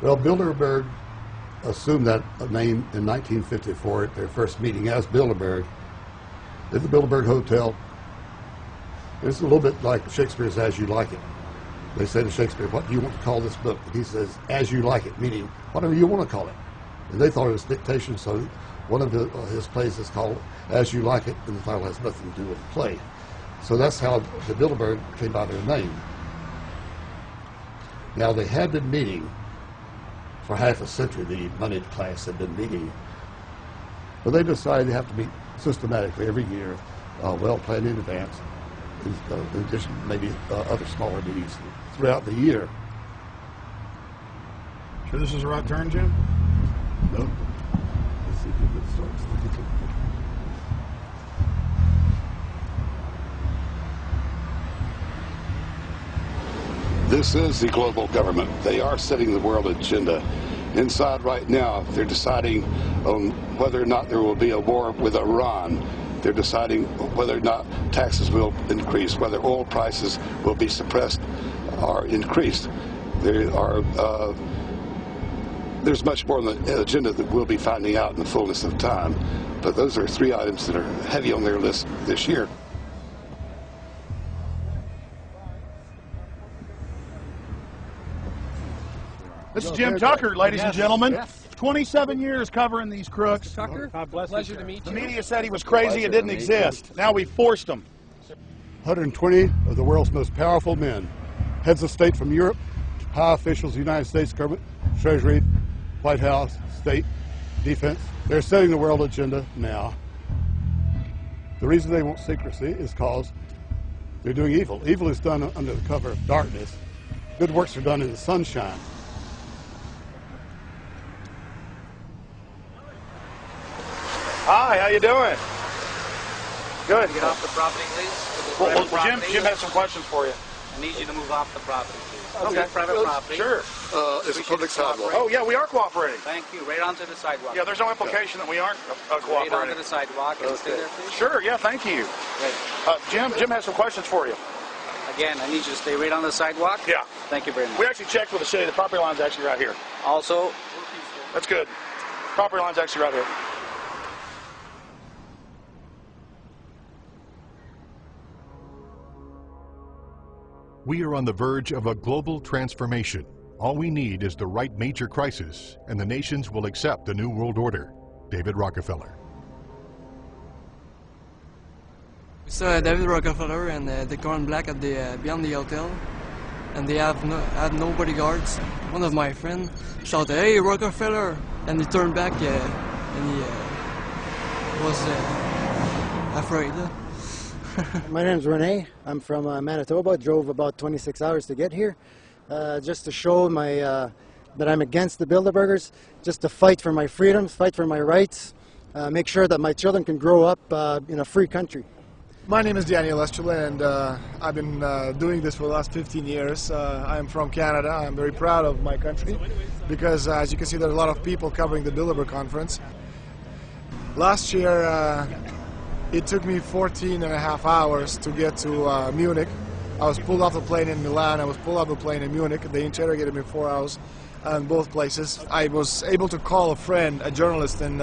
Well, Bilderberg assumed that name in 1954 at their first meeting as Bilderberg at the Bilderberg Hotel. It's a little bit like Shakespeare's As You Like It. They say to Shakespeare, what do you want to call this book? And he says, As You Like It, meaning whatever you want to call it. And they thought it was dictation, so one of his plays is called As You Like It, and the title has nothing to do with the play. So that's how the Bilderberg came by their name. Now, they had been meeting for half a century. The moneyed class had been meeting. But they decided they have to meet systematically every year, well planned in advance, in addition to maybe other smaller meetings throughout the year. Sure this is the right turn, Jim? No. Let's see if it starts. This is the global government. They are setting the world agenda. Inside right now, they're deciding on whether or not there will be a war with Iran. They're deciding whether or not taxes will increase, whether oil prices will be suppressed or increased. There's much more on the agenda that we'll be finding out in the fullness of time. But those are three items that are heavy on their list this year. This is Jim Tucker, ladies and gentlemen. 27 years covering these crooks. Tucker, pleasure to meet you. The media said he was crazy, it didn't exist. Now we forced him. 120 of the world's most powerful men, heads of state from Europe, high officials of the United States government, Treasury, White House, state, defense. They're setting the world agenda now. The reason they want secrecy is because they're doing evil. Evil is done under the cover of darkness. Good works are done in the sunshine. Hi, how you doing? Good. Get off the property, please. Well, Jim has some questions for you. I need you to move off the property, please. Okay. Private property. Sure. It's a public sidewalk. Oh, yeah, we are cooperating. Thank you. Right onto the sidewalk. Yeah, there's no implication that we aren't Right cooperating. onto the sidewalk. And stay there, please. Sure, yeah, thank you. Great. Jim has some questions for you. Again, I need you to stay right on the sidewalk. Yeah. Thank you very much. We actually checked with the city. The property line's actually right here. Also, That's good. Property line's actually right here. We are on the verge of a global transformation. All we need is the right major crisis, and the nations will accept the new world order. David Rockefeller. We saw David Rockefeller and the car in black at the beyond the hotel, and they had no bodyguards. One of my friends shouted, "Hey, Rockefeller!" and he turned back and he was afraid. My name's Rene. I'm from Manitoba. Drove about 26 hours to get here, just to show that I'm against the Bilderbergers, just to fight for my freedoms, fight for my rights, make sure that my children can grow up in a free country. My name is Daniel Estrela, and I've been doing this for the last 15 years. I'm from Canada. I'm very proud of my country because, as you can see, there's a lot of people covering the Bilderberg conference. Last year, it took me 14 and a half hours to get to Munich. I was pulled off the plane in Milan. I was pulled off the plane in Munich. They interrogated me 4 hours in both places. I was able to call a friend, a journalist in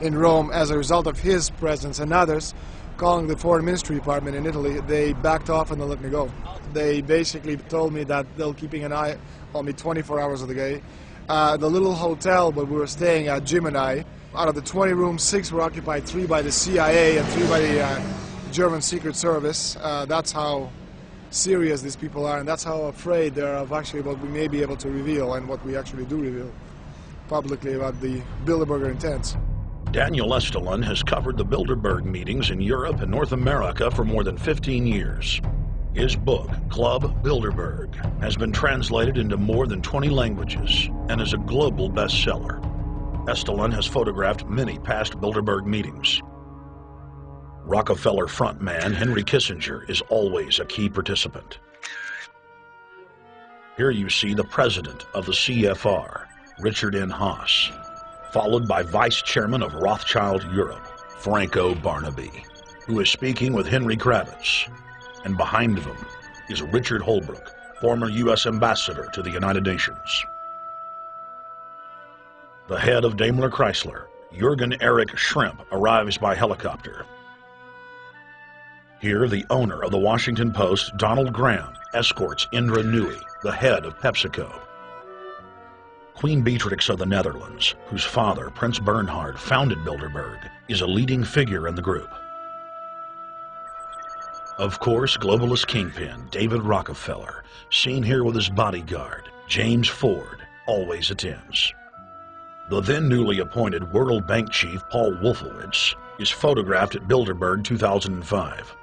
Rome, as a result of his presence and others. Calling the Foreign Ministry Department in Italy, they backed off and they let me go. They basically told me that they're keeping an eye on me 24 hours of the day. The little hotel where we were staying at, Jim and I, out of the 20 rooms, 6 were occupied, 3 by the CIA and 3 by the German Secret Service. That's how serious these people are, and that's how afraid they are of actually what we may be able to reveal and what we actually do reveal publicly about the Bilderberger intents. Daniel Estrela has covered the Bilderberg meetings in Europe and North America for more than 15 years. His book, Club Bilderberg, has been translated into more than 20 languages and is a global bestseller. Estrela has photographed many past Bilderberg meetings. Rockefeller frontman Henry Kissinger is always a key participant. Here you see the president of the CFR, Richard N. Haas, followed by Vice Chairman of Rothschild Europe, Franco Barnaby, who is speaking with Henry Kravitz. And behind them is Richard Holbrooke, former U.S. Ambassador to the United Nations. The head of Daimler Chrysler, Jürgen Erich Schrimp, arrives by helicopter. Here, the owner of the Washington Post, Donald Graham, escorts Indra Nooyi, the head of PepsiCo. Queen Beatrix of the Netherlands, whose father, Prince Bernhard, founded Bilderberg, is a leading figure in the group. Of course, globalist kingpin David Rockefeller, seen here with his bodyguard, James Ford, always attends. The then newly appointed World Bank chief Paul Wolfowitz is photographed at Bilderberg 2005.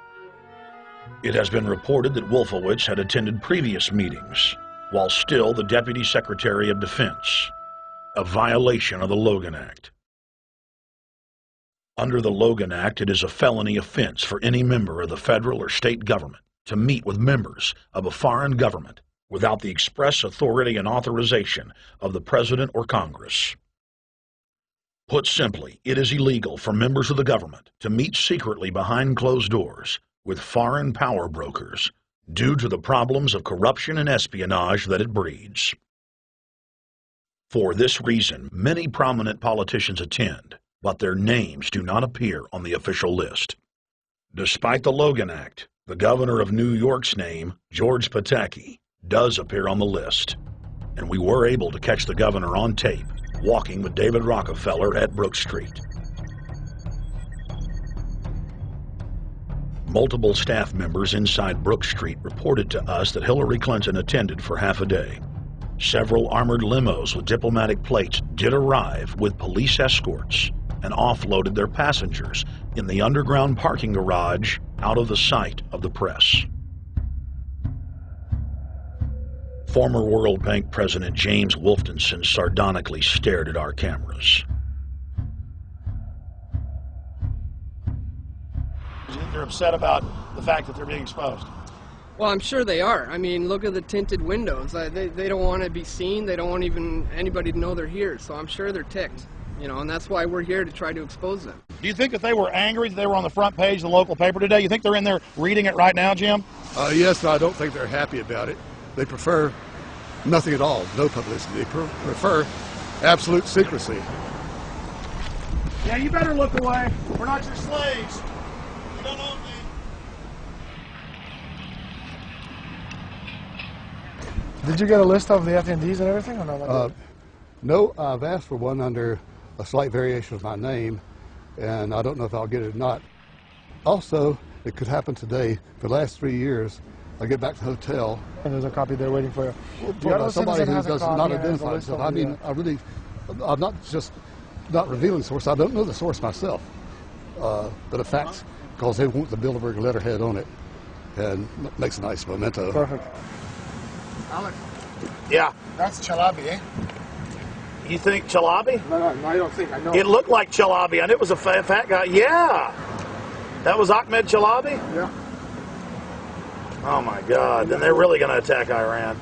It has been reported that Wolfowitz had attended previous meetings, while still the Deputy Secretary of Defense, a violation of the Logan Act. Under the Logan Act, it is a felony offense for any member of the federal or state government to meet with members of a foreign government without the express authority and authorization of the President or Congress. Put simply, it is illegal for members of the government to meet secretly behind closed doors with foreign power brokers due to the problems of corruption and espionage that it breeds. For this reason, many prominent politicians attend, but their names do not appear on the official list. Despite the Logan Act, the governor of New York's name, George Pataki, does appear on the list, and we were able to catch the governor on tape walking with David Rockefeller at Brook Street. Multiple staff members inside Brook Street reported to us that Hillary Clinton attended for half a day. Several armored limos with diplomatic plates did arrive with police escorts and offloaded their passengers in the underground parking garage out of the sight of the press. Former World Bank President James Wolfensohn sardonically stared at our cameras. They're upset about the fact that they're being exposed. Well, I'm sure they are. I mean, look at the tinted windows. They don't want to be seen. They don't want even anybody to know they're here. So I'm sure they're ticked, you know, and that's why we're here to try to expose them. Do you think that they were angry that they were on the front page of the local paper today? You think they're in there reading it right now, Jim? Yes, I don't think they're happy about it. They prefer nothing at all, no publicity. They prefer absolute secrecy. Yeah, you better look away. We're not your slaves. You don't own me. Did you get a list of the attendees and everything, or not? No, I've asked for one under a slight variation of my name, and I don't know if I'll get it or not. Also, it could happen today. For the last 3 years, I get back to the hotel. And there's a copy there waiting for you. Somebody who does not identify himself. I mean, I'm not just not revealing the source. I don't know the source myself. But the facts, because they want the Bilderberg letterhead on it, and makes a nice memento. Perfect. Alex. Yeah. That's Chalabi, eh? You think Chalabi? No, I don't think. I know. It looked like Chalabi, and it was a fat guy. Yeah. That was Ahmed Chalabi? Yeah. Oh my God, then they're really going to attack Iran.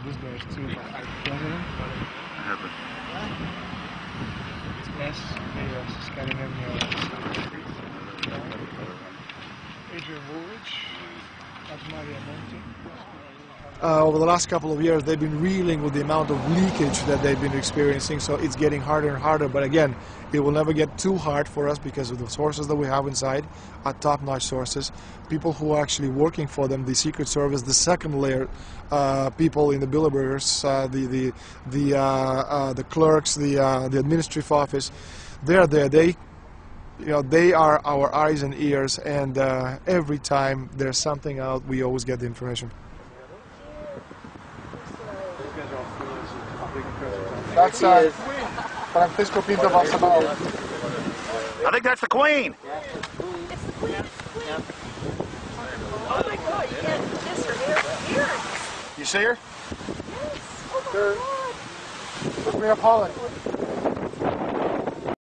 This guy is too. President? I haven't. Yes, he scanning in Adrian Woolridge. That's Maria Monti. Over the last couple of years, they've been reeling with the amount of leakage that they've been experiencing, so it's getting harder and harder. But again, it will never get too hard for us because of the sources that we have inside, are top-notch sources, people who are actually working for them, the Secret Service, the second layer people in the Bilderbergers, the clerks, the administrative office. They're there. They are our eyes and ears, and every time there's something out, we always get the information. That's Francisco Pinto Balsamao. I think that's the Queen. It's the Queen. Yeah. Oh my God, you can't miss her earrings. You see her? Yes. Oh my God. Queen of Holland.